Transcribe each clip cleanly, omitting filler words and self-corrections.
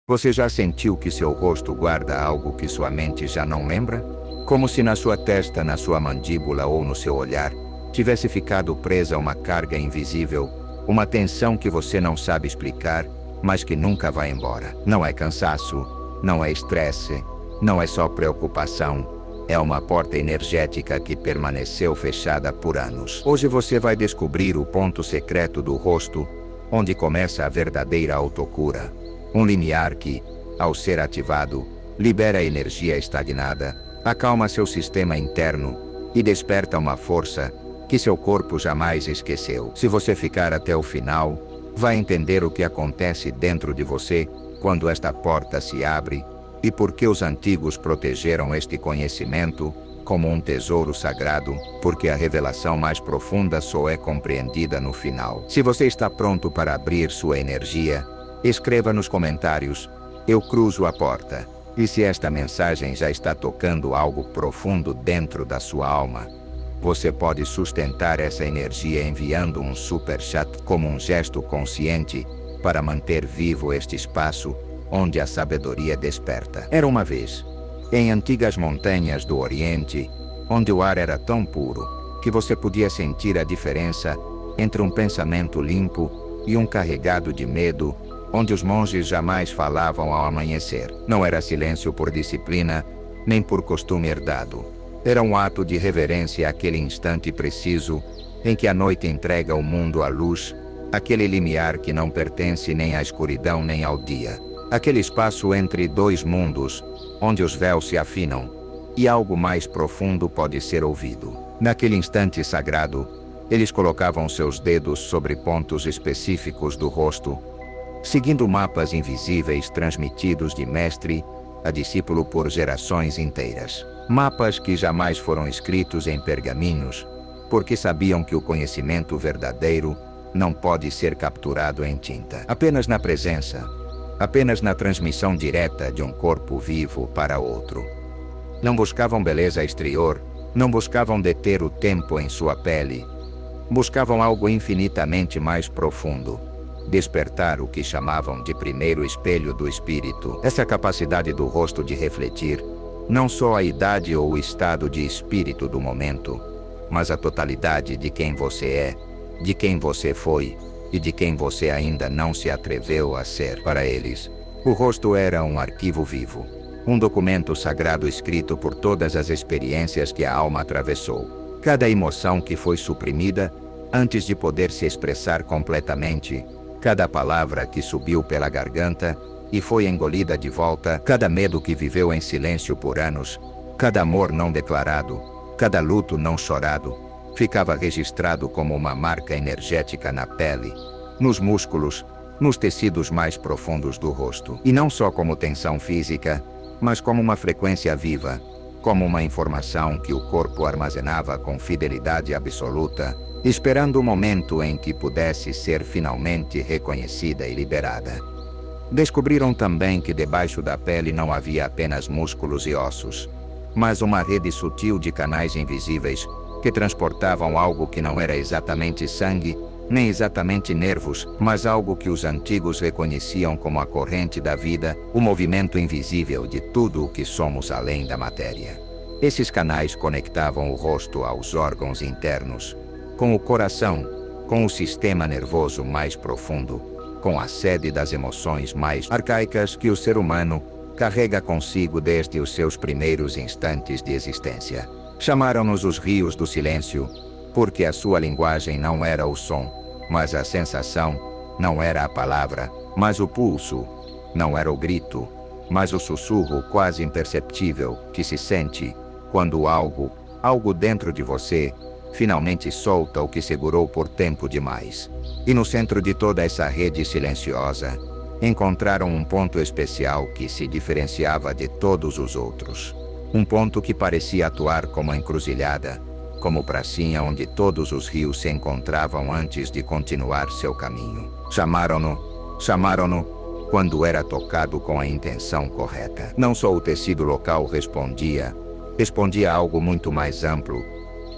Você já sentiu que seu rosto guarda algo que sua mente já não lembra? Como se na sua testa, na sua mandíbula ou no seu olhar, tivesse ficado presa uma carga invisível, uma tensão que você não sabe explicar, mas que nunca vai embora. Não é cansaço, não é estresse, não é só preocupação. É uma porta energética que permaneceu fechada por anos. Hoje você vai descobrir o ponto secreto do rosto, onde começa a verdadeira autocura. Um limiar que, ao ser ativado, libera energia estagnada, acalma seu sistema interno e desperta uma força que seu corpo jamais esqueceu. Se você ficar até o final, vai entender o que acontece dentro de você quando esta porta se abre e por que os antigos protegeram este conhecimento como um tesouro sagrado, porque a revelação mais profunda só é compreendida no final. Se você está pronto para abrir sua energia, escreva nos comentários: eu cruzo a porta. E se esta mensagem já está tocando algo profundo dentro da sua alma, você pode sustentar essa energia enviando um super chat como um gesto consciente para manter vivo este espaço onde a sabedoria desperta. Era uma vez, em antigas montanhas do Oriente, onde o ar era tão puro que você podia sentir a diferença entre um pensamento limpo e um carregado de medo, onde os monges jamais falavam ao amanhecer. Não era silêncio por disciplina, nem por costume herdado. Era um ato de reverência àquele instante preciso em que a noite entrega o mundo à luz, aquele limiar que não pertence nem à escuridão nem ao dia. Aquele espaço entre dois mundos, onde os véus se afinam, e algo mais profundo pode ser ouvido. Naquele instante sagrado, eles colocavam seus dedos sobre pontos específicos do rosto, seguindo mapas invisíveis transmitidos de mestre a discípulo por gerações inteiras. Mapas que jamais foram escritos em pergaminhos, porque sabiam que o conhecimento verdadeiro não pode ser capturado em tinta. Apenas na presença, apenas na transmissão direta de um corpo vivo para outro. Não buscavam beleza exterior, não buscavam deter o tempo em sua pele. Buscavam algo infinitamente mais profundo. Despertar o que chamavam de primeiro espelho do espírito. Essa capacidade do rosto de refletir, não só a idade ou o estado de espírito do momento, mas a totalidade de quem você é, de quem você foi, e de quem você ainda não se atreveu a ser. Para eles, o rosto era um arquivo vivo, um documento sagrado escrito por todas as experiências que a alma atravessou. Cada emoção que foi suprimida antes de poder se expressar completamente, cada palavra que subiu pela garganta e foi engolida de volta, cada medo que viveu em silêncio por anos, cada amor não declarado, cada luto não chorado, ficava registrado como uma marca energética na pele, nos músculos, nos tecidos mais profundos do rosto. E não só como tensão física, mas como uma frequência viva, como uma informação que o corpo armazenava com fidelidade absoluta, esperando o momento em que pudesse ser finalmente reconhecida e liberada. Descobriram também que debaixo da pele não havia apenas músculos e ossos, mas uma rede sutil de canais invisíveis que transportavam algo que não era exatamente sangue, nem exatamente nervos, mas algo que os antigos reconheciam como a corrente da vida, o movimento invisível de tudo o que somos além da matéria. Esses canais conectavam o rosto aos órgãos internos, com o coração, com o sistema nervoso mais profundo, com a sede das emoções mais arcaicas que o ser humano carrega consigo desde os seus primeiros instantes de existência. Chamaram-nos os rios do silêncio, porque a sua linguagem não era o som, mas a sensação, não era a palavra, mas o pulso, não era o grito, mas o sussurro quase imperceptível que se sente quando algo dentro de você, finalmente solta o que segurou por tempo demais. E no centro de toda essa rede silenciosa, encontraram um ponto especial que se diferenciava de todos os outros. Um ponto que parecia atuar como encruzilhada, como pracinha onde todos os rios se encontravam antes de continuar seu caminho. Chamaram-no quando era tocado com a intenção correta. Não só o tecido local respondia a algo muito mais amplo,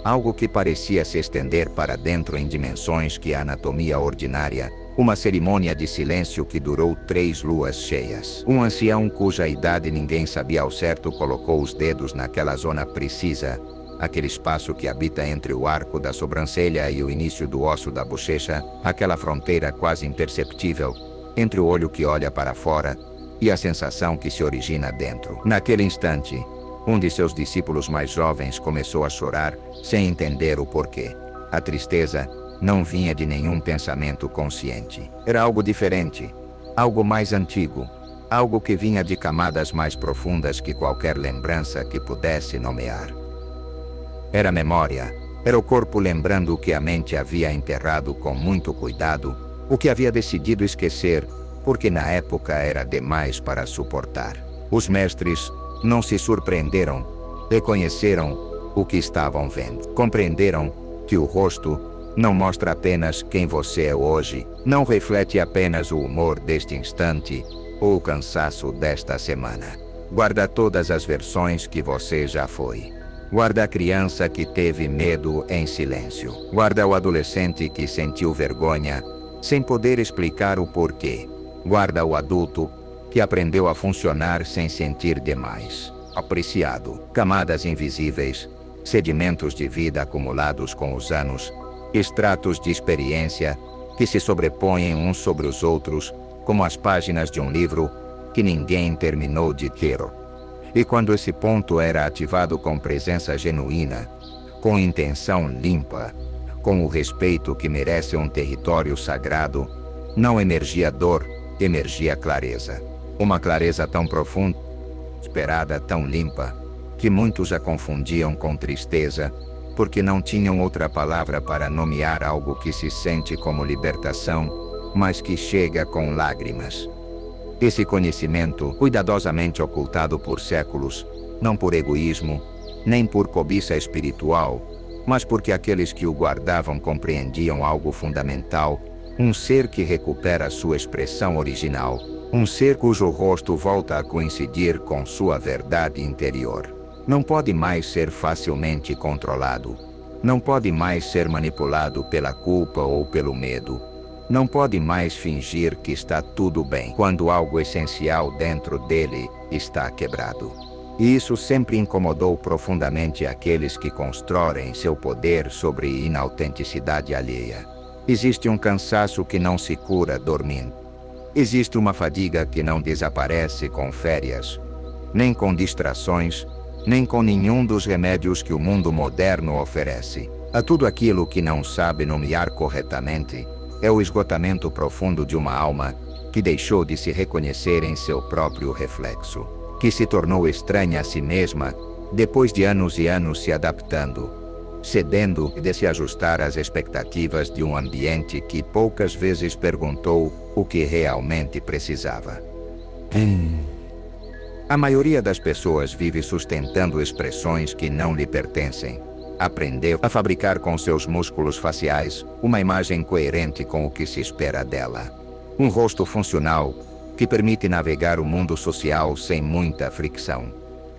algo que parecia se estender para dentro em dimensões que a anatomia ordinária Uma cerimônia de silêncio que durou 3 luas cheias. Um ancião cuja idade ninguém sabia ao certo colocou os dedos naquela zona precisa, aquele espaço que habita entre o arco da sobrancelha e o início do osso da bochecha, aquela fronteira quase imperceptível entre o olho que olha para fora e a sensação que se origina dentro. Naquele instante, um de seus discípulos mais jovens começou a chorar sem entender o porquê. A tristeza não vinha de nenhum pensamento consciente. Era algo diferente, algo mais antigo, algo que vinha de camadas mais profundas que qualquer lembrança que pudesse nomear. Era memória, era o corpo lembrando o que a mente havia enterrado com muito cuidado, o que havia decidido esquecer, porque na época era demais para suportar. Os mestres não se surpreenderam, reconheceram o que estavam vendo. Compreenderam que o rosto não mostra apenas quem você é hoje, não reflete apenas o humor deste instante ou o cansaço desta semana. Guarda todas as versões que você já foi. Guarda a criança que teve medo em silêncio. Guarda o adolescente que sentiu vergonha, sem poder explicar o porquê. Guarda o adulto que aprendeu a funcionar sem sentir demais. Apreciado. Camadas invisíveis, sedimentos de vida acumulados com os anos, extratos de experiência que se sobrepõem uns sobre os outros, como as páginas de um livro que ninguém terminou de ter. E quando esse ponto era ativado com presença genuína, com intenção limpa, com o respeito que merece um território sagrado, não emergia dor, emergia clareza. Uma clareza tão profunda, esperada, tão limpa, que muitos a confundiam com tristeza, porque não tinham outra palavra para nomear algo que se sente como libertação, mas que chega com lágrimas. Esse conhecimento, cuidadosamente ocultado por séculos, não por egoísmo, nem por cobiça espiritual, mas porque aqueles que o guardavam compreendiam algo fundamental, um ser que recupera sua expressão original, um ser cujo rosto volta a coincidir com sua verdade interior. Não pode mais ser facilmente controlado. Não pode mais ser manipulado pela culpa ou pelo medo. Não pode mais fingir que está tudo bem quando algo essencial dentro dele está quebrado. E isso sempre incomodou profundamente aqueles que constroem seu poder sobre inautenticidade alheia. Existe um cansaço que não se cura dormindo. Existe uma fadiga que não desaparece com férias, nem com distrações, nem com nenhum dos remédios que o mundo moderno oferece. A tudo aquilo que não sabe nomear corretamente é o esgotamento profundo de uma alma que deixou de se reconhecer em seu próprio reflexo, que se tornou estranha a si mesma depois de anos e anos se adaptando, cedendo de se ajustar às expectativas de um ambiente que poucas vezes perguntou o que realmente precisava. A maioria das pessoas vive sustentando expressões que não lhe pertencem. Aprendeu a fabricar com seus músculos faciais uma imagem coerente com o que se espera dela. Um rosto funcional que permite navegar o mundo social sem muita fricção.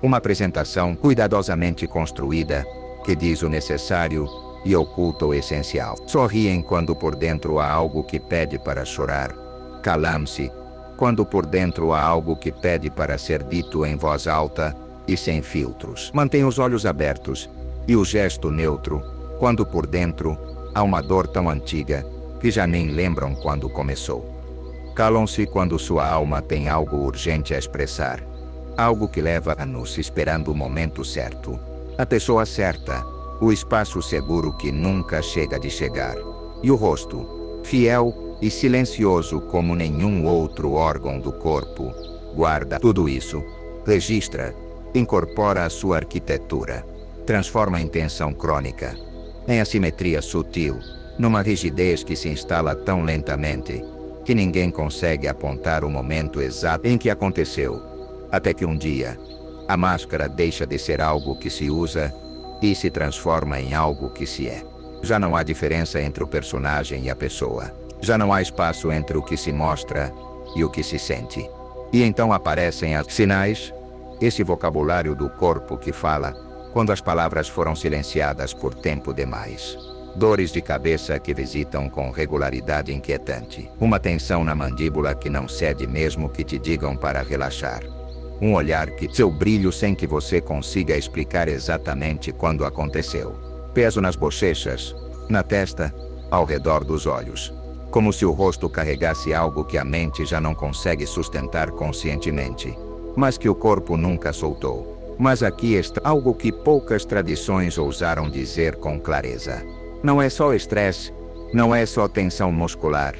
Uma apresentação cuidadosamente construída que diz o necessário e oculta o essencial. Sorriem quando por dentro há algo que pede para chorar. Calam-se quando por dentro há algo que pede para ser dito em voz alta e sem filtros. Mantém os olhos abertos e o gesto neutro, quando por dentro há uma dor tão antiga que já nem lembram quando começou. Calam-se quando sua alma tem algo urgente a expressar, algo que leva anos esperando o momento certo, a pessoa certa, o espaço seguro que nunca chega de chegar, e o rosto, fiel e silencioso como nenhum outro órgão do corpo, guarda tudo isso, registra, incorpora a sua arquitetura, transforma em tensão crônica, em assimetria sutil, numa rigidez que se instala tão lentamente que ninguém consegue apontar o momento exato em que aconteceu, até que um dia, a máscara deixa de ser algo que se usa e se transforma em algo que se é. Já não há diferença entre o personagem e a pessoa. Já não há espaço entre o que se mostra e o que se sente. E então aparecem os sinais, esse vocabulário do corpo que fala quando as palavras foram silenciadas por tempo demais. Dores de cabeça que visitam com regularidade inquietante. Uma tensão na mandíbula que não cede mesmo que te digam para relaxar. Um olhar que seu brilho sem que você consiga explicar exatamente quando aconteceu. Peso nas bochechas, na testa, ao redor dos olhos. Como se o rosto carregasse algo que a mente já não consegue sustentar conscientemente, mas que o corpo nunca soltou. Mas aqui está algo que poucas tradições ousaram dizer com clareza. Não é só estresse, não é só tensão muscular,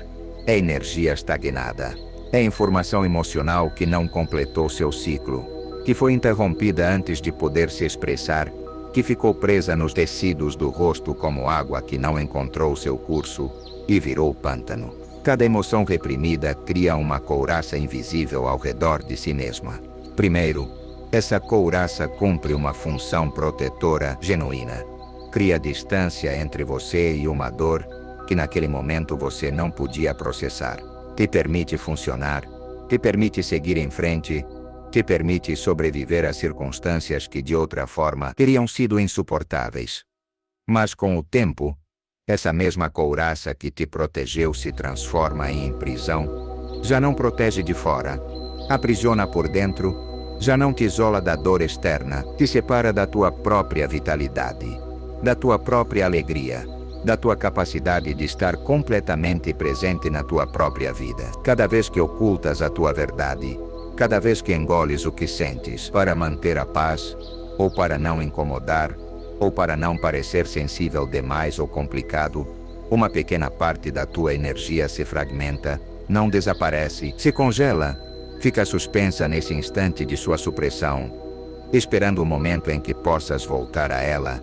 é energia estagnada. É informação emocional que não completou seu ciclo, que foi interrompida antes de poder se expressar, que ficou presa nos tecidos do rosto como água que não encontrou seu curso e virou pântano. Cada emoção reprimida cria uma couraça invisível ao redor de si mesma. Primeiro, essa couraça cumpre uma função protetora genuína. Cria distância entre você e uma dor que naquele momento você não podia processar. Te permite funcionar, te permite seguir em frente, te permite sobreviver a circunstâncias que de outra forma teriam sido insuportáveis. Mas com o tempo, essa mesma couraça que te protegeu se transforma em prisão. Já não protege de fora, aprisiona por dentro, já não te isola da dor externa, te separa da tua própria vitalidade, da tua própria alegria, da tua capacidade de estar completamente presente na tua própria vida. Cada vez que ocultas a tua verdade, cada vez que engoles o que sentes para manter a paz, ou para não incomodar, ou para não parecer sensível demais ou complicado, uma pequena parte da tua energia se fragmenta, não desaparece, se congela, fica suspensa nesse instante de sua supressão, esperando o momento em que possas voltar a ela,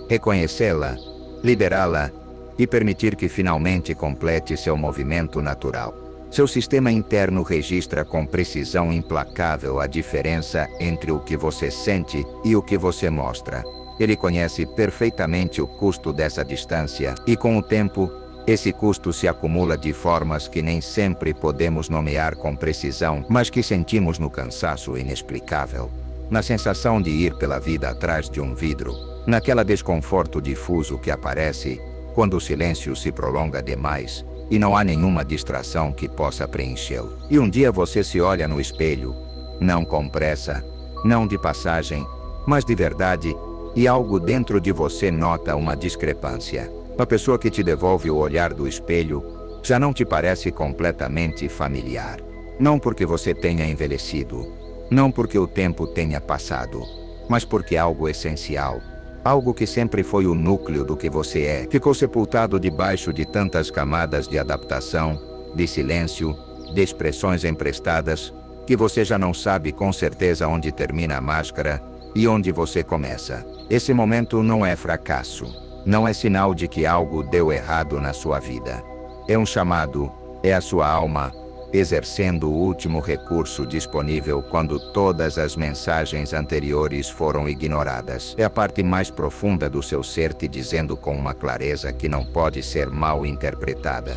reconhecê-la, liberá-la e permitir que finalmente complete seu movimento natural. Seu sistema interno registra com precisão implacável a diferença entre o que você sente e o que você mostra. Ele conhece perfeitamente o custo dessa distância e, com o tempo, esse custo se acumula de formas que nem sempre podemos nomear com precisão, mas que sentimos no cansaço inexplicável, na sensação de ir pela vida atrás de um vidro, naquela desconforto difuso que aparece quando o silêncio se prolonga demais e não há nenhuma distração que possa preenchê-lo. E um dia você se olha no espelho, não com pressa, não de passagem, mas de verdade, e algo dentro de você nota uma discrepância. A pessoa que te devolve o olhar do espelho já não te parece completamente familiar. Não porque você tenha envelhecido, não porque o tempo tenha passado, mas porque algo essencial, algo que sempre foi o núcleo do que você é, ficou sepultado debaixo de tantas camadas de adaptação, de silêncio, de expressões emprestadas, que você já não sabe com certeza onde termina a máscara e onde você começa. Esse momento não é fracasso, não é sinal de que algo deu errado na sua vida. É um chamado, é a sua alma, exercendo o último recurso disponível quando todas as mensagens anteriores foram ignoradas. É a parte mais profunda do seu ser te dizendo com uma clareza que não pode ser mal interpretada.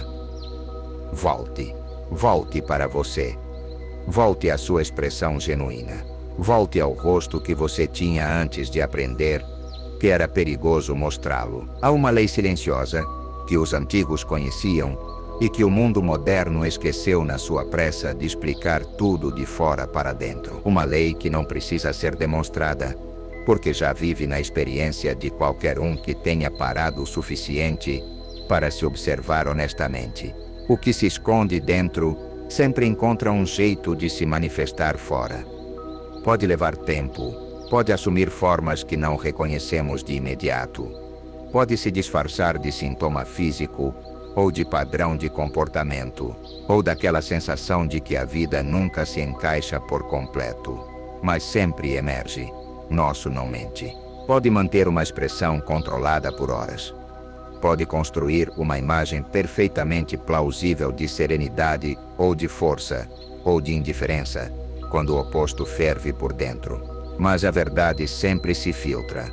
Volte. Volte para você. Volte à sua expressão genuína. Volte ao rosto que você tinha antes de aprender que era perigoso mostrá-lo. Há uma lei silenciosa que os antigos conheciam e que o mundo moderno esqueceu na sua pressa de explicar tudo de fora para dentro. Uma lei que não precisa ser demonstrada, porque já vive na experiência de qualquer um que tenha parado o suficiente para se observar honestamente. O que se esconde dentro sempre encontra um jeito de se manifestar fora. Pode levar tempo, pode assumir formas que não reconhecemos de imediato, pode se disfarçar de sintoma físico ou de padrão de comportamento, ou daquela sensação de que a vida nunca se encaixa por completo, mas sempre emerge. Nosso não mente. Pode manter uma expressão controlada por horas. Pode construir uma imagem perfeitamente plausível de serenidade ou de força, ou de indiferença, quando o oposto ferve por dentro. Mas a verdade sempre se filtra,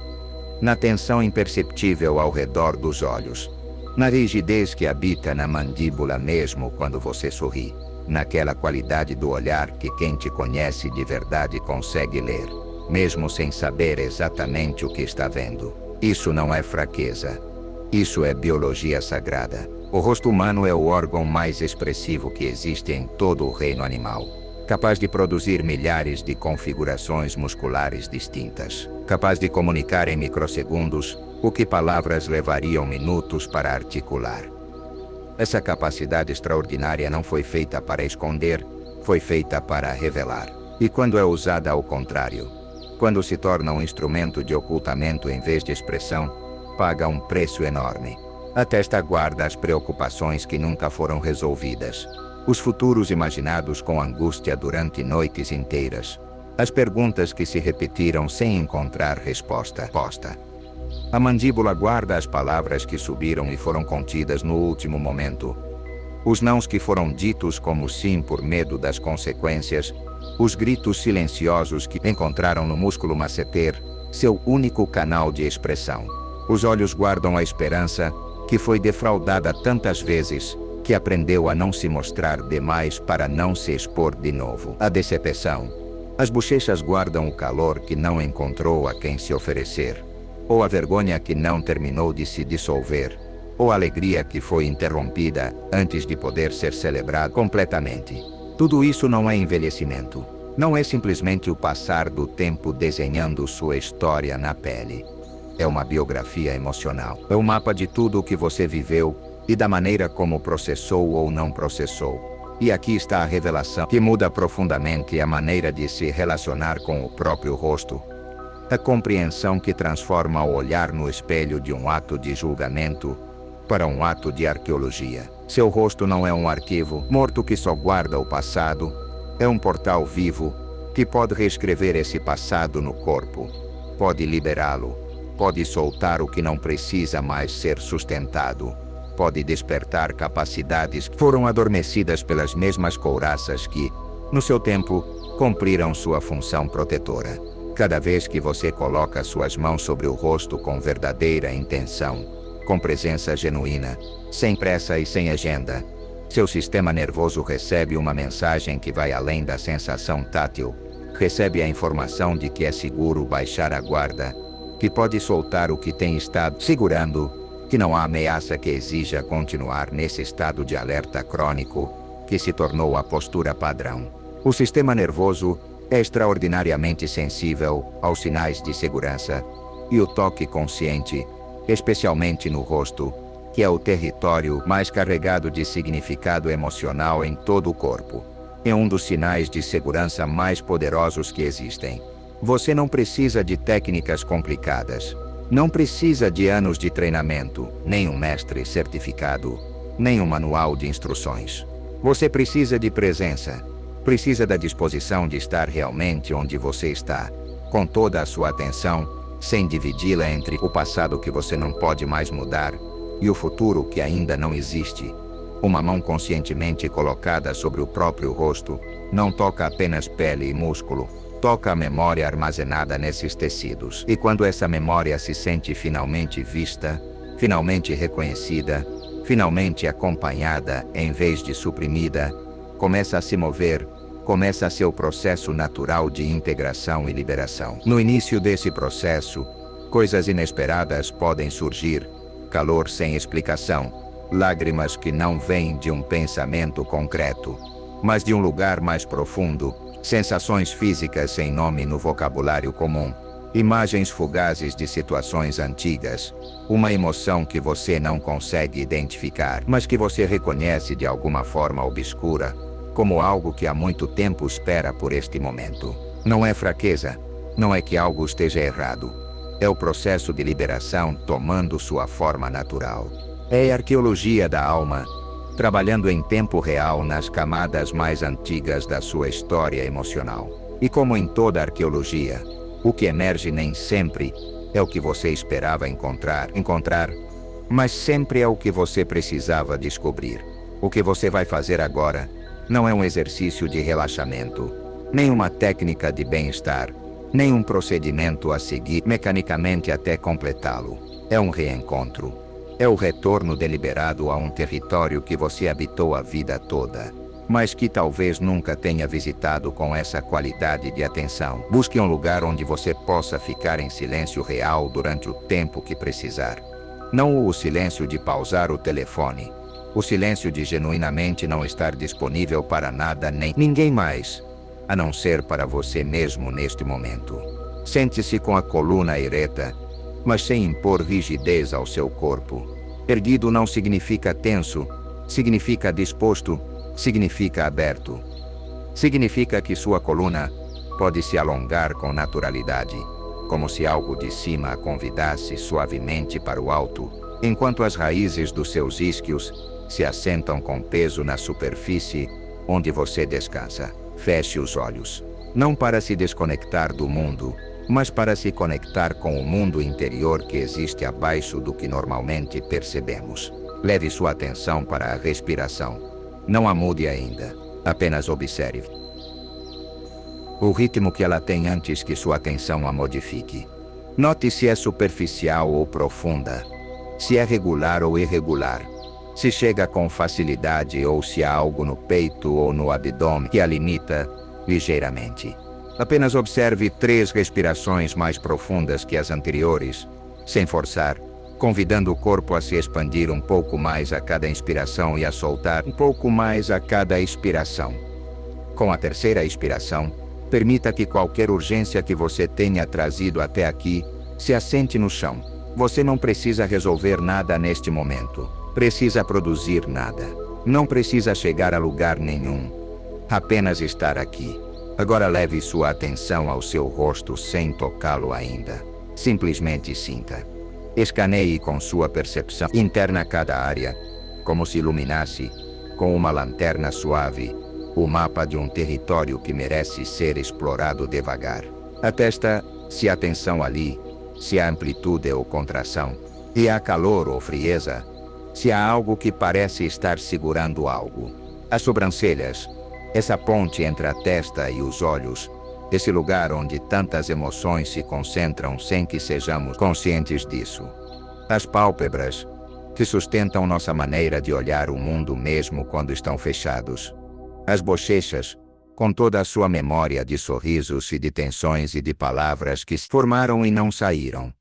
na tensão imperceptível ao redor dos olhos, na rigidez que habita na mandíbula mesmo quando você sorri, naquela qualidade do olhar que quem te conhece de verdade consegue ler, mesmo sem saber exatamente o que está vendo. Isso não é fraqueza, Isso é biologia sagrada. O rosto humano é o órgão mais expressivo que existe em todo o reino animal. Capaz de produzir milhares de configurações musculares distintas. Capaz de comunicar em microsegundos o que palavras levariam minutos para articular. Essa capacidade extraordinária não foi feita para esconder, foi feita para revelar. E quando é usada ao contrário, quando se torna um instrumento de ocultamento em vez de expressão, paga um preço enorme. A testa guarda as preocupações que nunca foram resolvidas, os futuros imaginados com angústia durante noites inteiras, as perguntas que se repetiram sem encontrar resposta. A mandíbula guarda as palavras que subiram e foram contidas no último momento, os nãos que foram ditos como sim por medo das consequências, os gritos silenciosos que encontraram no músculo masseter, seu único canal de expressão. Os olhos guardam a esperança, que foi defraudada tantas vezes, que aprendeu a não se mostrar demais para não se expor de novo. A decepção. As bochechas guardam o calor que não encontrou a quem se oferecer, ou a vergonha que não terminou de se dissolver, ou a alegria que foi interrompida antes de poder ser celebrada completamente. Tudo isso não é envelhecimento. Não é simplesmente o passar do tempo desenhando sua história na pele. É uma biografia emocional. É o mapa de tudo o que você viveu e da maneira como processou ou não processou. E aqui está a revelação que muda profundamente a maneira de se relacionar com o próprio rosto. A compreensão que transforma o olhar no espelho de um ato de julgamento para um ato de arqueologia. Seu rosto não é um arquivo morto que só guarda o passado, é um portal vivo que pode reescrever esse passado no corpo, pode liberá-lo, pode soltar o que não precisa mais ser sustentado, pode despertar capacidades que foram adormecidas pelas mesmas couraças que, no seu tempo, cumpriram sua função protetora. Cada vez que você coloca suas mãos sobre o rosto com verdadeira intenção, com presença genuína, sem pressa e sem agenda, seu sistema nervoso recebe uma mensagem que vai além da sensação tátil, recebe a informação de que é seguro baixar a guarda, que pode soltar o que tem estado segurando, que não há ameaça que exija continuar nesse estado de alerta crônico, que se tornou a postura padrão. O sistema nervoso é extraordinariamente sensível aos sinais de segurança, e o toque consciente, especialmente no rosto, que é o território mais carregado de significado emocional em todo o corpo, é um dos sinais de segurança mais poderosos que existem. Você não precisa de técnicas complicadas. Não precisa de anos de treinamento, nem um mestre certificado, nem um manual de instruções. Você precisa de presença. Precisa da disposição de estar realmente onde você está, com toda a sua atenção, sem dividi-la entre o passado que você não pode mais mudar e o futuro que ainda não existe. Uma mão conscientemente colocada sobre o próprio rosto não toca apenas pele e músculo, toca a memória armazenada nesses tecidos. E quando essa memória se sente finalmente vista, finalmente reconhecida, finalmente acompanhada em vez de suprimida, começa a se mover, começa seu processo natural de integração e liberação. No início desse processo, coisas inesperadas podem surgir, calor sem explicação, lágrimas que não vêm de um pensamento concreto, mas de um lugar mais profundo, sensações físicas sem nome no vocabulário comum, imagens fugazes de situações antigas, uma emoção que você não consegue identificar, mas que você reconhece de alguma forma obscura, como algo que há muito tempo espera por este momento. Não é fraqueza, não é que algo esteja errado. É o processo de liberação tomando sua forma natural. É a arqueologia da alma, trabalhando em tempo real nas camadas mais antigas da sua história emocional. E como em toda arqueologia, o que emerge nem sempre é o que você esperava encontrar, mas sempre é o que você precisava descobrir. O que você vai fazer agora não é um exercício de relaxamento, nem uma técnica de bem-estar, nem um procedimento a seguir mecanicamente até completá-lo. É um reencontro. É o retorno deliberado a um território que você habitou a vida toda, mas que talvez nunca tenha visitado com essa qualidade de atenção. Busque um lugar onde você possa ficar em silêncio real durante o tempo que precisar. Não o silêncio de pausar o telefone. O silêncio de genuinamente não estar disponível para nada nem ninguém mais, a não ser para você mesmo neste momento. Sente-se com a coluna ereta, mas sem impor rigidez ao seu corpo. Erguido não significa tenso, significa disposto, significa aberto. Significa que sua coluna pode se alongar com naturalidade, como se algo de cima a convidasse suavemente para o alto, enquanto as raízes dos seus isquios se assentam com peso na superfície onde você descansa. Feche os olhos. Não para se desconectar do mundo, mas para se conectar com o mundo interior que existe abaixo do que normalmente percebemos. Leve sua atenção para a respiração. Não a mude ainda, apenas observe o ritmo que ela tem antes que sua atenção a modifique. Note se é superficial ou profunda, se é regular ou irregular, se chega com facilidade ou se há algo no peito ou no abdômen que a limita ligeiramente. Apenas observe 3 respirações mais profundas que as anteriores, sem forçar, convidando o corpo a se expandir um pouco mais a cada inspiração e a soltar um pouco mais a cada expiração. Com a terceira expiração, permita que qualquer urgência que você tenha trazido até aqui se assente no chão. Você não precisa resolver nada neste momento. Precisa produzir nada. Não precisa chegar a lugar nenhum. Apenas estar aqui. Agora leve sua atenção ao seu rosto sem tocá-lo ainda. Simplesmente sinta. Escaneie com sua percepção interna cada área, como se iluminasse, com uma lanterna suave, o mapa de um território que merece ser explorado devagar. A testa, se há tensão ali, se há amplitude ou contração, e há calor ou frieza, se há algo que parece estar segurando algo. As sobrancelhas, essa ponte entre a testa e os olhos, esse lugar onde tantas emoções se concentram sem que sejamos conscientes disso. As pálpebras, que sustentam nossa maneira de olhar o mundo mesmo quando estão fechados. As bochechas, com toda a sua memória de sorrisos e de tensões e de palavras que se formaram e não saíram.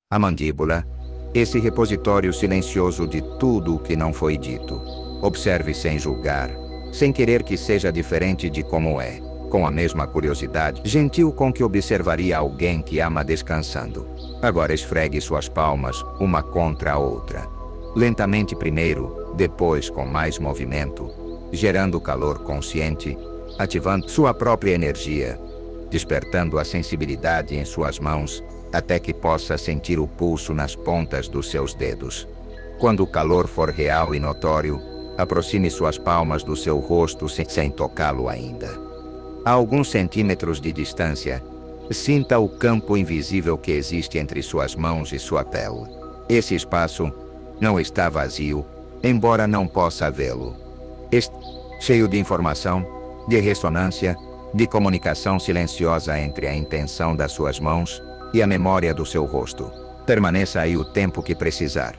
A mandíbula, esse repositório silencioso de tudo o que não foi dito. Observe sem julgar, sem querer que seja diferente de como é, com a mesma curiosidade gentil com que observaria alguém que ama descansando. Agora esfregue suas palmas, uma contra a outra. Lentamente primeiro, depois com mais movimento, gerando calor consciente, ativando sua própria energia, despertando a sensibilidade em suas mãos, até que possa sentir o pulso nas pontas dos seus dedos. Quando o calor for real e notório, aproxime suas palmas do seu rosto sem tocá-lo ainda. A alguns centímetros de distância, sinta o campo invisível que existe entre suas mãos e sua pele. Esse espaço não está vazio, embora não possa vê-lo. Está cheio de informação, de ressonância, de comunicação silenciosa entre a intenção das suas mãos e a memória do seu rosto. Permaneça aí o tempo que precisar.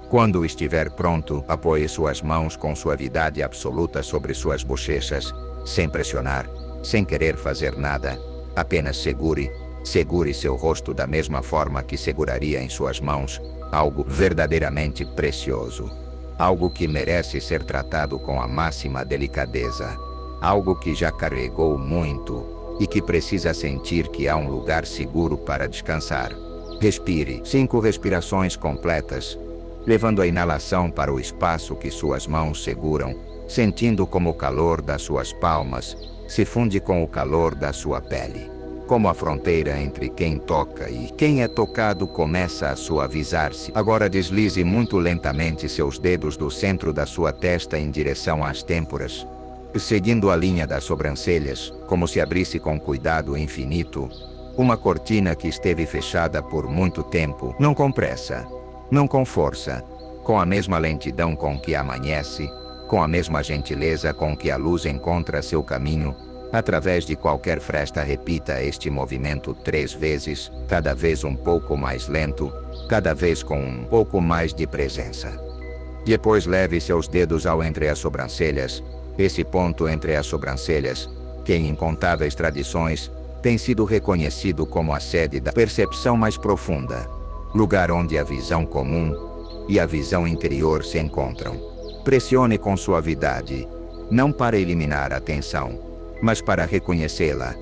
Quando estiver pronto, apoie suas mãos com suavidade absoluta sobre suas bochechas, sem pressionar, sem querer fazer nada. Apenas segure seu rosto da mesma forma que seguraria em suas mãos algo verdadeiramente precioso. Algo que merece ser tratado com a máxima delicadeza. Algo que já carregou muito e que precisa sentir que há um lugar seguro para descansar. Respire 5 respirações completas, levando a inalação para o espaço que suas mãos seguram, sentindo como o calor das suas palmas se funde com o calor da sua pele. Como a fronteira entre quem toca e quem é tocado começa a suavizar-se. Agora deslize muito lentamente seus dedos do centro da sua testa em direção às têmporas, seguindo a linha das sobrancelhas, como se abrisse com cuidado infinito uma cortina que esteve fechada por muito tempo. Não com pressa, não com força, com a mesma lentidão com que amanhece, com a mesma gentileza com que a luz encontra seu caminho. Através de qualquer fresta, repita este movimento 3 vezes, cada vez um pouco mais lento, cada vez com um pouco mais de presença. Depois leve seus dedos ao entre as sobrancelhas. Esse ponto entre as sobrancelhas, que em incontáveis tradições, tem sido reconhecido como a sede da percepção mais profunda. Lugar onde a visão comum, e a visão interior se encontram. Pressione com suavidade, não para eliminar a tensão, mas para reconhecê-la,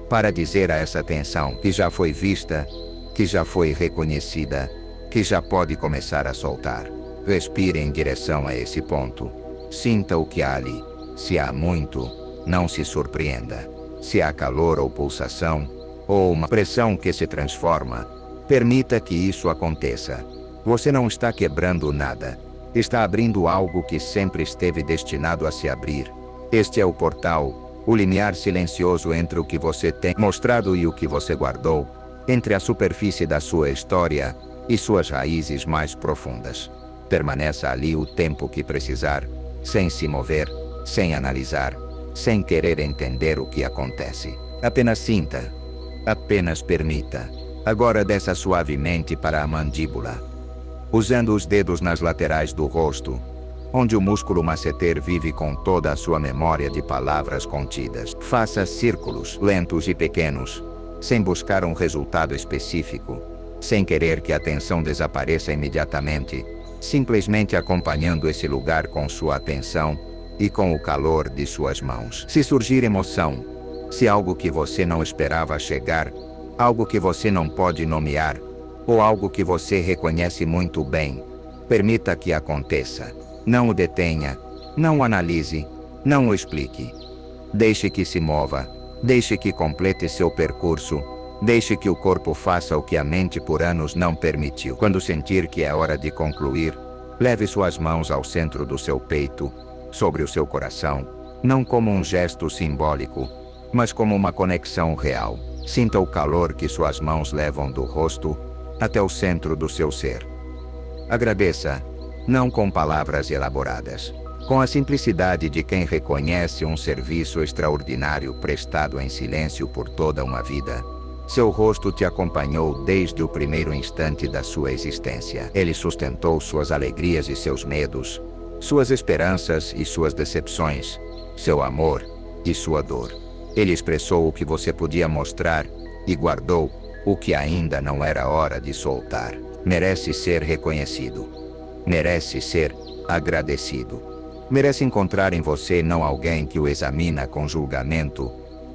para dizer a essa tensão que já foi vista, que já foi reconhecida, que já pode começar a soltar. Respire em direção a esse ponto. Sinta o que há ali. Se há muito, não se surpreenda. Se há calor ou pulsação, ou uma pressão que se transforma, permita que isso aconteça. Você não está quebrando nada. Está abrindo algo que sempre esteve destinado a se abrir. Este é o portal, o limiar silencioso entre o que você tem mostrado e o que você guardou, entre a superfície da sua história e suas raízes mais profundas. Permaneça ali o tempo que precisar, sem se mover, sem analisar, sem querer entender o que acontece. Apenas sinta. Apenas permita. Agora desça suavemente para a mandíbula, usando os dedos nas laterais do rosto, onde o músculo masseter vive com toda a sua memória de palavras contidas. Faça círculos lentos e pequenos, sem buscar um resultado específico, sem querer que a tensão desapareça imediatamente, simplesmente acompanhando esse lugar com sua atenção e com o calor de suas mãos. Se surgir emoção, se algo que você não esperava chegar, algo que você não pode nomear, ou algo que você reconhece muito bem, permita que aconteça. Não o detenha, não o analise, não o explique. Deixe que se mova, deixe que complete seu percurso, deixe que o corpo faça o que a mente por anos não permitiu. Quando sentir que é hora de concluir, leve suas mãos ao centro do seu peito, sobre o seu coração, não como um gesto simbólico, mas como uma conexão real. Sinta o calor que suas mãos levam do rosto até o centro do seu ser. Agradeça, não com palavras elaboradas, com a simplicidade de quem reconhece um serviço extraordinário prestado em silêncio por toda uma vida. Seu rosto te acompanhou desde o primeiro instante da sua existência. Ele sustentou suas alegrias e seus medos, suas esperanças e suas decepções, seu amor e sua dor. Ele expressou o que você podia mostrar e guardou o que ainda não era hora de soltar. Merece ser reconhecido. Merece ser agradecido. Merece encontrar em você não alguém que o examina com julgamento,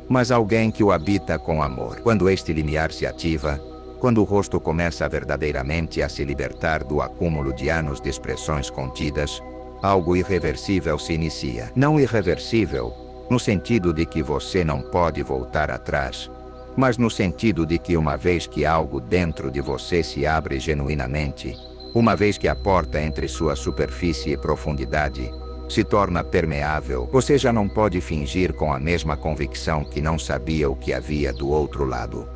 mas alguém que o habita com amor. Quando este limiar se ativa, quando o rosto começa verdadeiramente a se libertar do acúmulo de anos de expressões contidas, algo irreversível se inicia. Não irreversível no sentido de que você não pode voltar atrás, mas no sentido de que uma vez que algo dentro de você se abre genuinamente, uma vez que a porta entre sua superfície e profundidade se torna permeável, você já não pode fingir com a mesma convicção que não sabia o que havia do outro lado.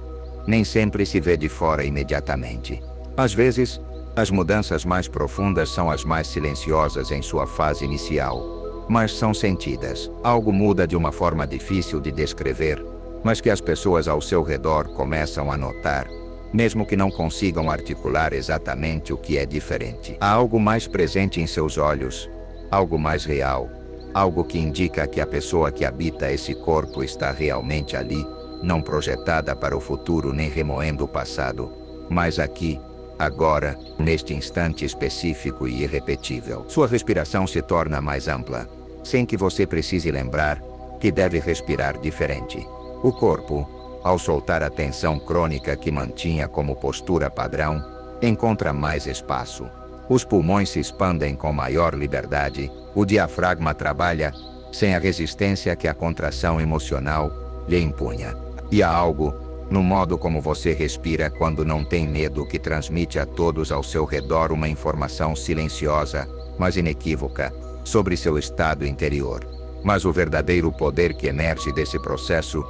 Nem sempre se vê de fora imediatamente. Às vezes, as mudanças mais profundas são as mais silenciosas em sua fase inicial, mas são sentidas. Algo muda de uma forma difícil de descrever, mas que as pessoas ao seu redor começam a notar, mesmo que não consigam articular exatamente o que é diferente. Há algo mais presente em seus olhos, algo mais real, algo que indica que a pessoa que habita esse corpo está realmente ali, não projetada para o futuro nem remoendo o passado, mas aqui, agora, neste instante específico e irrepetível. Sua respiração se torna mais ampla, sem que você precise lembrar que deve respirar diferente. O corpo, ao soltar a tensão crônica que mantinha como postura padrão, encontra mais espaço. Os pulmões se expandem com maior liberdade, o diafragma trabalha sem a resistência que a contração emocional lhe impunha. E há algo no modo como você respira quando não tem medo que transmite a todos ao seu redor uma informação silenciosa, mas inequívoca, sobre seu estado interior. Mas o verdadeiro poder que emerge desse processo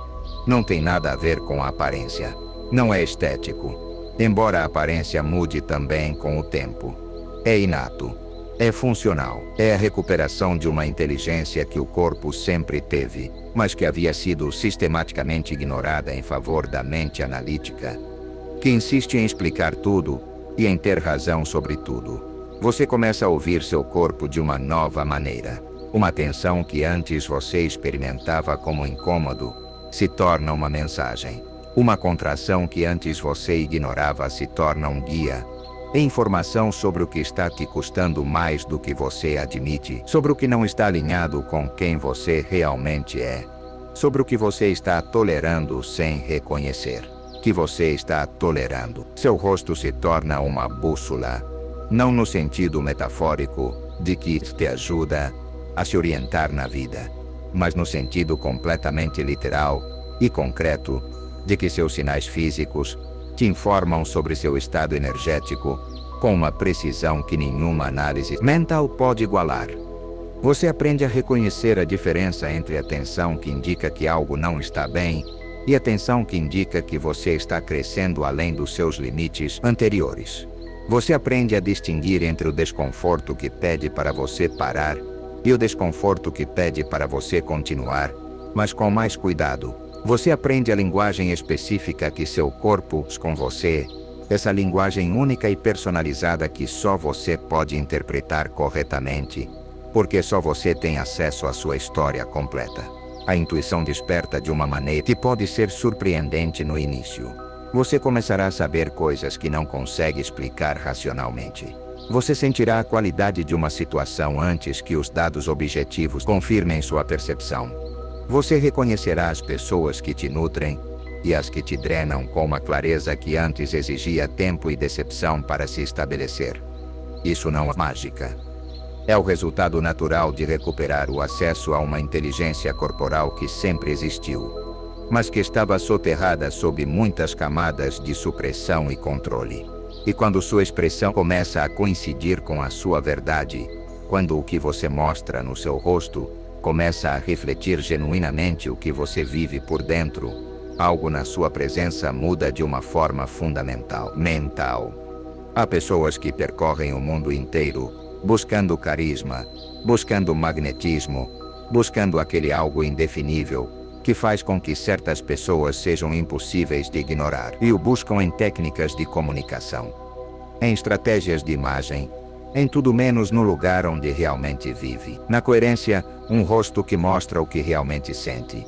não tem nada a ver com a aparência. Não é estético, embora a aparência mude também com o tempo. É inato, é funcional, é a recuperação de uma inteligência que o corpo sempre teve, mas que havia sido sistematicamente ignorada em favor da mente analítica, que insiste em explicar tudo e em ter razão sobre tudo. Você começa a ouvir seu corpo de uma nova maneira. Uma tensão que antes você experimentava como incômodo se torna uma mensagem. Uma contração que antes você ignorava se torna um guia. É informação sobre o que está te custando mais do que você admite, sobre o que não está alinhado com quem você realmente é, sobre o que você está tolerando sem reconhecer que você está tolerando. Seu rosto se torna uma bússola, não no sentido metafórico de que te ajuda a se orientar na vida, mas no sentido completamente literal e concreto de que seus sinais físicos te informam sobre seu estado energético com uma precisão que nenhuma análise mental pode igualar. Você aprende a reconhecer a diferença entre a tensão que indica que algo não está bem e a tensão que indica que você está crescendo além dos seus limites anteriores. Você aprende a distinguir entre o desconforto que pede para você parar e o desconforto que pede para você continuar, mas com mais cuidado. Você aprende a linguagem específica que seu corpo usa com você, essa linguagem única e personalizada que só você pode interpretar corretamente, porque só você tem acesso à sua história completa. A intuição desperta de uma maneira que pode ser surpreendente no início. Você começará a saber coisas que não consegue explicar racionalmente. Você sentirá a qualidade de uma situação antes que os dados objetivos confirmem sua percepção. Você reconhecerá as pessoas que te nutrem e as que te drenam com uma clareza que antes exigia tempo e decepção para se estabelecer. Isso não é mágica. É o resultado natural de recuperar o acesso a uma inteligência corporal que sempre existiu, mas que estava soterrada sob muitas camadas de supressão e controle. E quando sua expressão começa a coincidir com a sua verdade, quando o que você mostra no seu rosto começa a refletir genuinamente o que você vive por dentro, algo na sua presença muda de uma forma fundamental. Mental. Há pessoas que percorrem o mundo inteiro buscando carisma, buscando magnetismo, buscando aquele algo indefinível que faz com que certas pessoas sejam impossíveis de ignorar, e o buscam em técnicas de comunicação, em estratégias de imagem, em tudo menos no lugar onde realmente vive. Na coerência, um rosto que mostra o que realmente sente,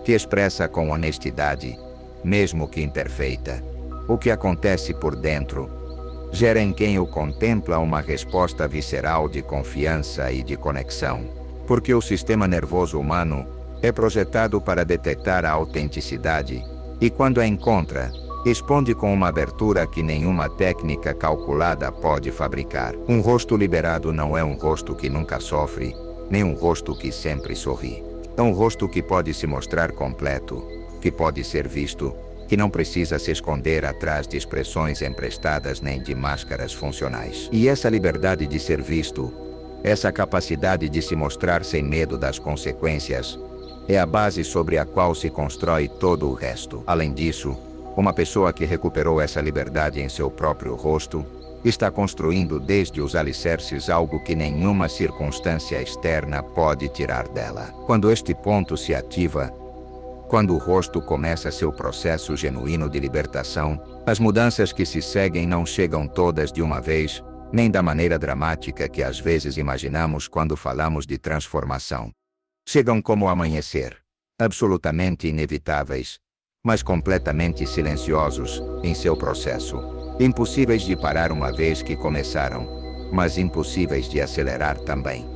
que expressa com honestidade, mesmo que imperfeita, o que acontece por dentro, gera em quem o contempla uma resposta visceral de confiança e de conexão, porque o sistema nervoso humano é projetado para detectar a autenticidade e, quando a encontra, responde com uma abertura que nenhuma técnica calculada pode fabricar. Um rosto liberado não é um rosto que nunca sofre, nem um rosto que sempre sorri. É um rosto que pode se mostrar completo, que pode ser visto, que não precisa se esconder atrás de expressões emprestadas nem de máscaras funcionais. E essa liberdade de ser visto, essa capacidade de se mostrar sem medo das consequências, é a base sobre a qual se constrói todo o resto. Além disso, uma pessoa que recuperou essa liberdade em seu próprio rosto, está construindo desde os alicerces algo que nenhuma circunstância externa pode tirar dela. Quando este ponto se ativa, quando o rosto começa seu processo genuíno de libertação, as mudanças que se seguem não chegam todas de uma vez, nem da maneira dramática que às vezes imaginamos quando falamos de transformação. Chegam como amanhecer, absolutamente inevitáveis, mas completamente silenciosos em seu processo, impossíveis de parar uma vez que começaram, mas impossíveis de acelerar também.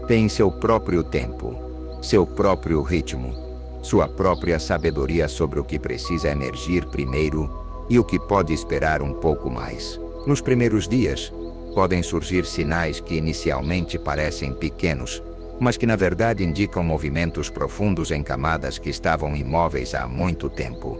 Tem seu próprio tempo, seu próprio ritmo, sua própria sabedoria sobre o que precisa emergir primeiro e o que pode esperar um pouco mais. Nos primeiros dias, podem surgir sinais que inicialmente parecem pequenos, mas que na verdade indicam movimentos profundos em camadas que estavam imóveis há muito tempo.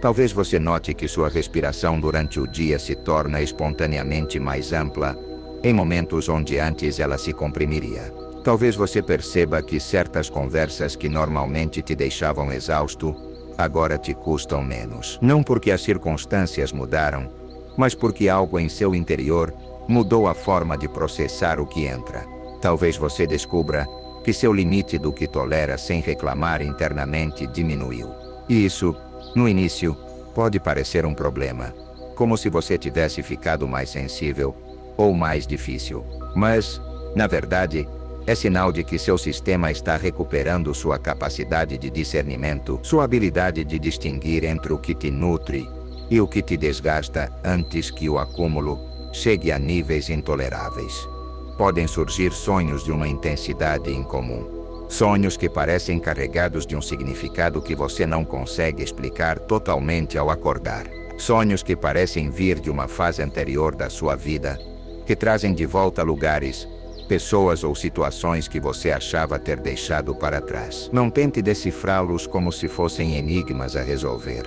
Talvez você note que sua respiração durante o dia se torna espontaneamente mais ampla, em momentos onde antes ela se comprimiria. Talvez você perceba que certas conversas que normalmente te deixavam exausto, agora te custam menos. Não porque as circunstâncias mudaram, mas porque algo em seu interior mudou a forma de processar o que entra. Talvez você descubra que seu limite do que tolera sem reclamar internamente diminuiu. E isso, no início, pode parecer um problema, como se você tivesse ficado mais sensível ou mais difícil. Mas, na verdade, é sinal de que seu sistema está recuperando sua capacidade de discernimento, sua habilidade de distinguir entre o que te nutre e o que te desgasta antes que o acúmulo chegue a níveis intoleráveis. Podem surgir sonhos de uma intensidade incomum. Sonhos que parecem carregados de um significado que você não consegue explicar totalmente ao acordar. Sonhos que parecem vir de uma fase anterior da sua vida, que trazem de volta lugares, pessoas ou situações que você achava ter deixado para trás. Não tente decifrá-los como se fossem enigmas a resolver.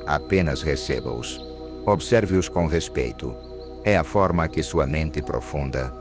Apenas receba-os. Observe-os com respeito. É a forma que sua mente profunda,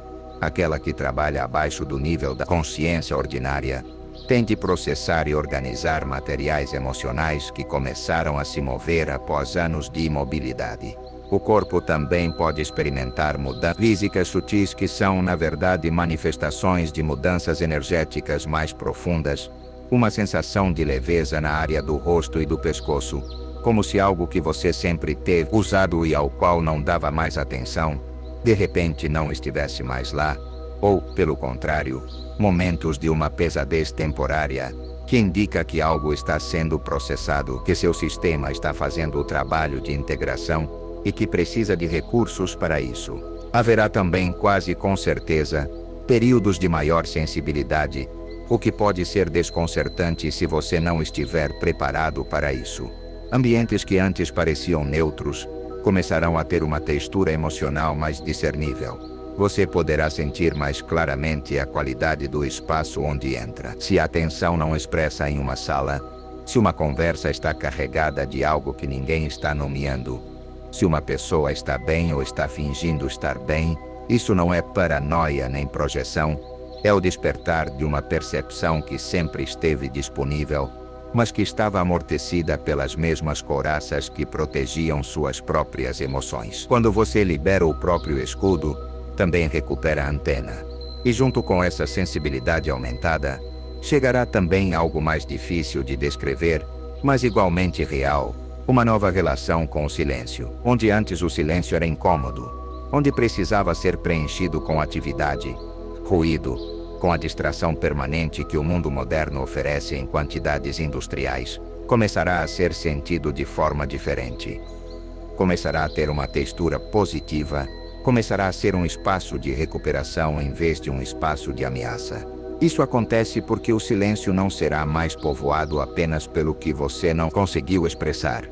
aquela que trabalha abaixo do nível da consciência ordinária, tem de processar e organizar materiais emocionais que começaram a se mover após anos de imobilidade. O corpo também pode experimentar mudanças físicas sutis que são, na verdade, manifestações de mudanças energéticas mais profundas, uma sensação de leveza na área do rosto e do pescoço, como se algo que você sempre teve usado e ao qual não dava mais atenção, de repente não estivesse mais lá, ou, pelo contrário, momentos de uma pesadez temporária, que indica que algo está sendo processado, que seu sistema está fazendo o trabalho de integração e que precisa de recursos para isso. Haverá também, quase com certeza, períodos de maior sensibilidade, o que pode ser desconcertante se você não estiver preparado para isso. Ambientes que antes pareciam neutros começarão a ter uma textura emocional mais discernível. Você poderá sentir mais claramente a qualidade do espaço onde entra. Se a atenção não expressa em uma sala, se uma conversa está carregada de algo que ninguém está nomeando, se uma pessoa está bem ou está fingindo estar bem, isso não é paranoia nem projeção, é o despertar de uma percepção que sempre esteve disponível, mas que estava amortecida pelas mesmas couraças que protegiam suas próprias emoções. Quando você libera o próprio escudo, também recupera a antena. E junto com essa sensibilidade aumentada, chegará também algo mais difícil de descrever, mas igualmente real, uma nova relação com o silêncio, onde antes o silêncio era incômodo, onde precisava ser preenchido com atividade, ruído, com a distração permanente que o mundo moderno oferece em quantidades industriais, começará a ser sentido de forma diferente. Começará a ter uma textura positiva, começará a ser um espaço de recuperação em vez de um espaço de ameaça. Isso acontece porque o silêncio não será mais povoado apenas pelo que você não conseguiu expressar.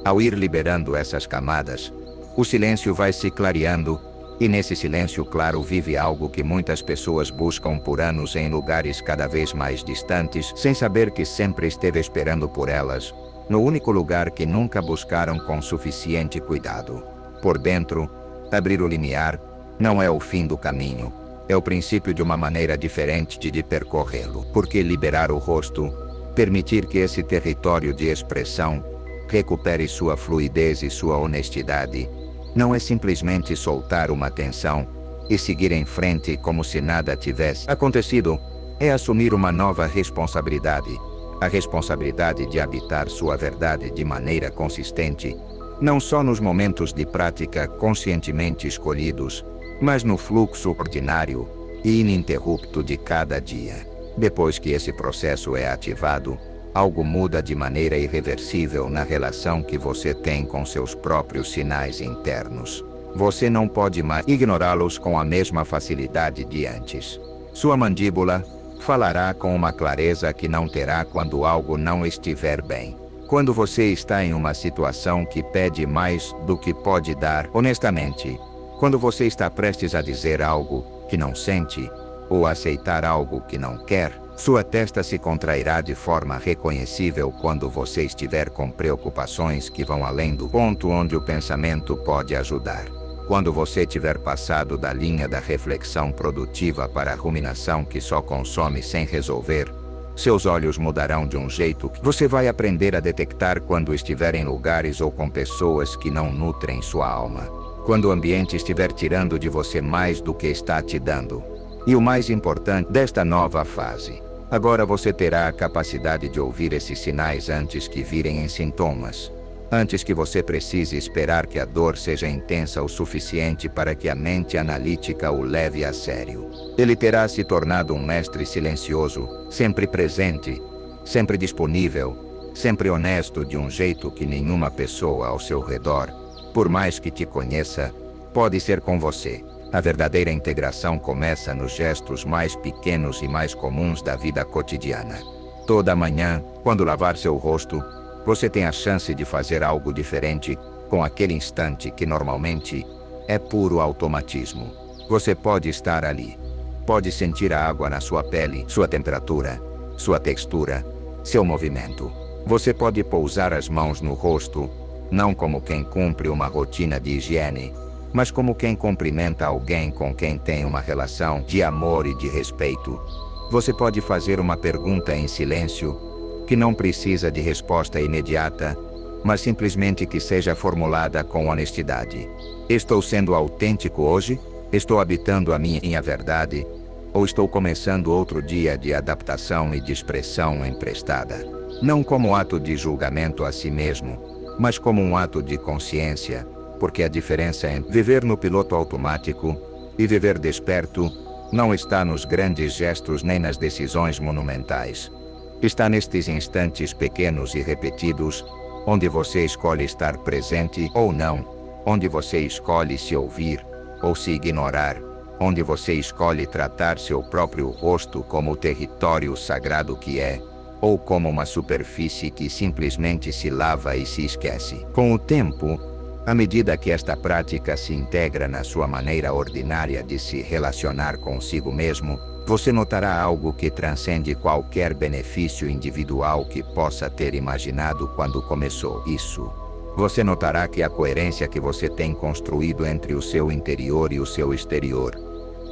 Ao ir liberando essas camadas, o silêncio vai se clareando, e nesse silêncio claro vive algo que muitas pessoas buscam por anos em lugares cada vez mais distantes, sem saber que sempre esteve esperando por elas, no único lugar que nunca buscaram com suficiente cuidado. Por dentro, abrir o limiar não é o fim do caminho, é o princípio de uma maneira diferente de percorrê-lo. Porque liberar o rosto, permitir que esse território de expressão recupere sua fluidez e sua honestidade, não é simplesmente soltar uma tensão e seguir em frente como se nada tivesse acontecido, é assumir uma nova responsabilidade, a responsabilidade de habitar sua verdade de maneira consistente, não só nos momentos de prática conscientemente escolhidos, mas no fluxo ordinário e ininterrupto de cada dia. Depois que esse processo é ativado, algo muda de maneira irreversível na relação que você tem com seus próprios sinais internos. Você não pode mais ignorá-los com a mesma facilidade de antes. Sua mandíbula falará com uma clareza que não terá quando algo não estiver bem. Quando você está em uma situação que pede mais do que pode dar honestamente, quando você está prestes a dizer algo que não sente, ou aceitar algo que não quer, sua testa se contrairá de forma reconhecível quando você estiver com preocupações que vão além do ponto onde o pensamento pode ajudar. Quando você tiver passado da linha da reflexão produtiva para a ruminação que só consome sem resolver, seus olhos mudarão de um jeito que você vai aprender a detectar quando estiver em lugares ou com pessoas que não nutrem sua alma. Quando o ambiente estiver tirando de você mais do que está te dando. E o mais importante desta nova fase, agora você terá a capacidade de ouvir esses sinais antes que virem em sintomas. Antes que você precise esperar que a dor seja intensa o suficiente para que a mente analítica o leve a sério. Ele terá se tornado um mestre silencioso, sempre presente, sempre disponível, sempre honesto de um jeito que nenhuma pessoa ao seu redor, por mais que te conheça, pode ser com você. A verdadeira integração começa nos gestos mais pequenos e mais comuns da vida cotidiana. Toda manhã, quando lavar seu rosto, você tem a chance de fazer algo diferente com aquele instante que normalmente é puro automatismo. Você pode estar ali. Pode sentir a água na sua pele, sua temperatura, sua textura, seu movimento. Você pode pousar as mãos no rosto, não como quem cumpre uma rotina de higiene, mas como quem cumprimenta alguém com quem tem uma relação de amor e de respeito. Você pode fazer uma pergunta em silêncio, que não precisa de resposta imediata, mas simplesmente que seja formulada com honestidade. Estou sendo autêntico hoje? Estou habitando a minha verdade? Ou estou começando outro dia de adaptação e de expressão emprestada? Não como ato de julgamento a si mesmo, mas como um ato de consciência, porque a diferença entre viver no piloto automático e viver desperto não está nos grandes gestos nem nas decisões monumentais. Está nestes instantes pequenos e repetidos, onde você escolhe estar presente ou não, onde você escolhe se ouvir ou se ignorar, onde você escolhe tratar seu próprio rosto como o território sagrado que é, ou como uma superfície que simplesmente se lava e se esquece. Com o tempo, à medida que esta prática se integra na sua maneira ordinária de se relacionar consigo mesmo, você notará algo que transcende qualquer benefício individual que possa ter imaginado quando começou isso. Você notará que a coerência que você tem construído entre o seu interior e o seu exterior,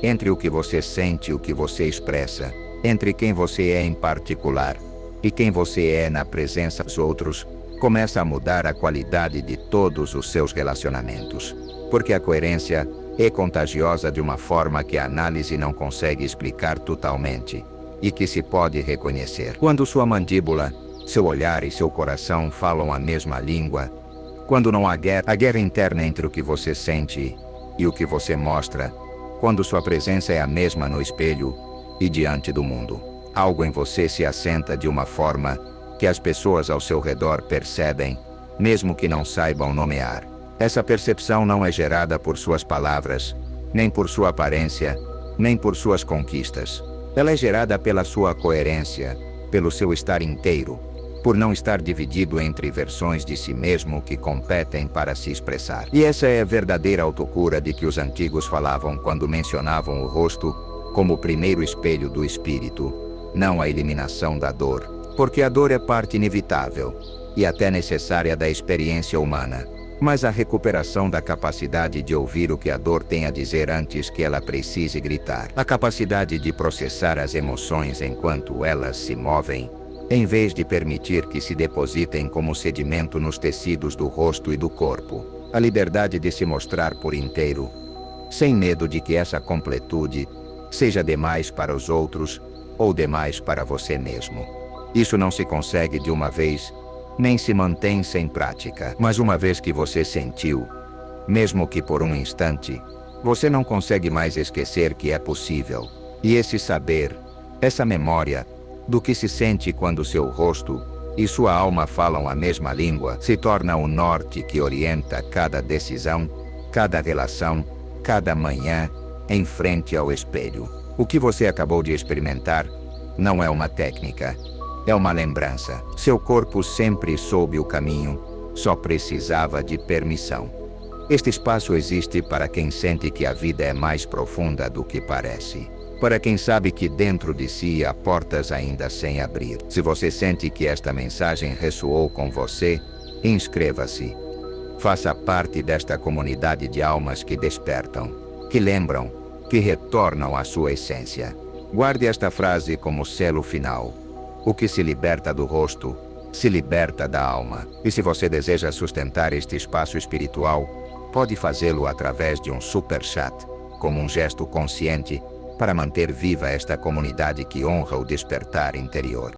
entre o que você sente e o que você expressa, entre quem você é em particular e quem você é na presença dos outros, começa a mudar a qualidade de todos os seus relacionamentos. Porque a coerência é contagiosa de uma forma que a análise não consegue explicar totalmente e que se pode reconhecer. Quando sua mandíbula, seu olhar e seu coração falam a mesma língua, quando não há guerra interna entre o que você sente e o que você mostra, quando sua presença é a mesma no espelho e diante do mundo, algo em você se assenta de uma forma que as pessoas ao seu redor percebem, mesmo que não saibam nomear. Essa percepção não é gerada por suas palavras, nem por sua aparência, nem por suas conquistas. Ela é gerada pela sua coerência, pelo seu estar inteiro, por não estar dividido entre versões de si mesmo que competem para se expressar. E essa é a verdadeira autocura de que os antigos falavam quando mencionavam o rosto como o primeiro espelho do espírito, não a eliminação da dor, porque a dor é parte inevitável e até necessária da experiência humana, mas a recuperação da capacidade de ouvir o que a dor tem a dizer antes que ela precise gritar. A capacidade de processar as emoções enquanto elas se movem, em vez de permitir que se depositem como sedimento nos tecidos do rosto e do corpo. A liberdade de se mostrar por inteiro, sem medo de que essa completude seja demais para os outros ou demais para você mesmo. Isso não se consegue de uma vez, nem se mantém sem prática. Mas uma vez que você sentiu, mesmo que por um instante, você não consegue mais esquecer que é possível. E esse saber, essa memória, do que se sente quando seu rosto e sua alma falam a mesma língua, se torna o norte que orienta cada decisão, cada relação, cada manhã, em frente ao espelho. O que você acabou de experimentar não é uma técnica. É uma lembrança. Seu corpo sempre soube o caminho, só precisava de permissão. Este espaço existe para quem sente que a vida é mais profunda do que parece. Para quem sabe que dentro de si há portas ainda sem abrir. Se você sente que esta mensagem ressoou com você, inscreva-se. Faça parte desta comunidade de almas que despertam, que lembram, que retornam à sua essência. Guarde esta frase como selo final. O que se liberta do rosto, se liberta da alma. E se você deseja sustentar este espaço espiritual, pode fazê-lo através de um super chat, como um gesto consciente, para manter viva esta comunidade que honra o despertar interior.